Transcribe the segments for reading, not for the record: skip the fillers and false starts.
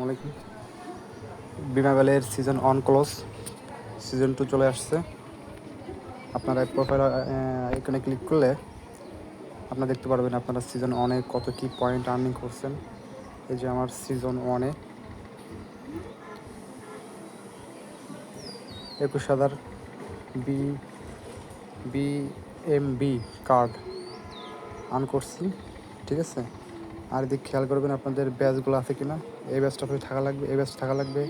আসসালামাইকুম। বিমা ভ্যালির season 1 close, season 2 চলে আসছে। আপনারা প্রোফাইল এখানে ক্লিক করলে আপনারা দেখতে পারবেন আপনারা সিজন 1-এ কত কি পয়েন্ট আর্নিং করছেন। এই যে আমার সিজন 1-এ 21,000 বিএমবি কার্ড আর্ন করছি, ঠিক আছে। আর এদিকে খেয়াল করবেন আপনাদের ব্যাচগুলো আছে কিনা। এই ব্যাচটা থাকা লাগবে, এই ব্যাচটা থাকা লাগবে,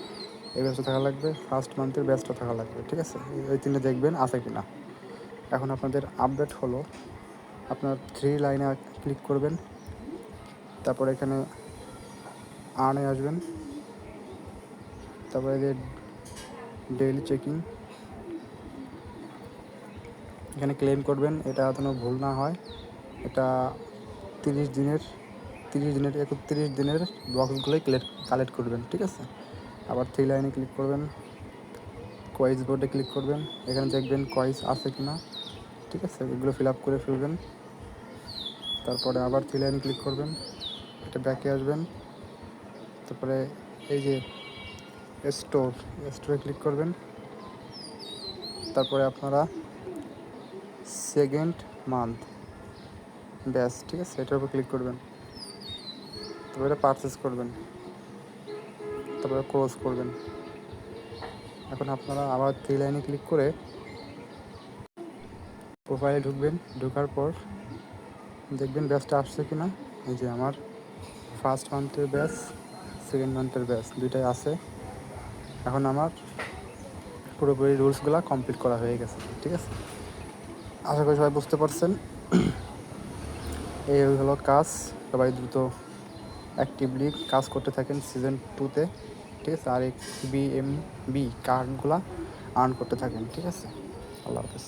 এই ব্যাচটা থাকা লাগবে, ফার্স্ট মান্থের ব্যাচটা থাকা লাগবে, ঠিক আছে। এই তিনটে দেখবেন আছে কিনা। এখন আপনাদের আপডেট হলো, আপনার 3 লাইনে ক্লিক করবেন, তারপর এখানে আর্নে আসবেন, তারপরে যে ডেইলি চেকিং এখানে ক্লেম করবেন। এটা যেন ভুল না হয়। এটা 30 দিনের 31 দিনের বক্সগুলোই কালেক্ট করবেন, ঠিক আছে। আবার 3 লাইনে ক্লিক করবেন, কয়েস বোর্ডে ক্লিক করবেন, এখানে দেখবেন কয়েস আছে কিনা, ঠিক আছে। এগুলো ফিল আপ করে ফেলবেন। তারপরে আবার 3 লাইনে ক্লিক করবেন, এটা ব্যাকে আসবেন, তারপরে এই যে স্টোরে ক্লিক করবেন। তারপরে আপনারা সেকেন্ড মান্থ ব্যাস, ঠিক আছে, এটার উপর ক্লিক করবেন। তারপরে এটা পারচেস করবেন, তারপরে ক্লোজ করবেন। এখন আপনারা আবার 3 লাইনে ক্লিক করে প্রোফাইলে ঢুকবেন। ঢোকার পর দেখবেন ব্যাচটা আসছে কিনা। এই যে আমার ফার্স্ট মান্থের ব্যাচ, সেকেন্ড মান্থের ব্যাচ দুইটাই আছে। এখন আমার পুরোপুরি রুলসগুলো কমপ্লিট করা হয়ে গেছে, ঠিক আছে। আশা করি সবাই বুঝতে পারছেন। এই হলো কাজ। সবাই দ্রুত অ্যাক্টিভলি কাজ করতে থাকেন সিজন 2-তে, ঠিক আছে। আর এই বিএমবি কার্ডগুলো আর্ন করতে থাকেন, ঠিক আছে। আল্লাহ হাফেজ।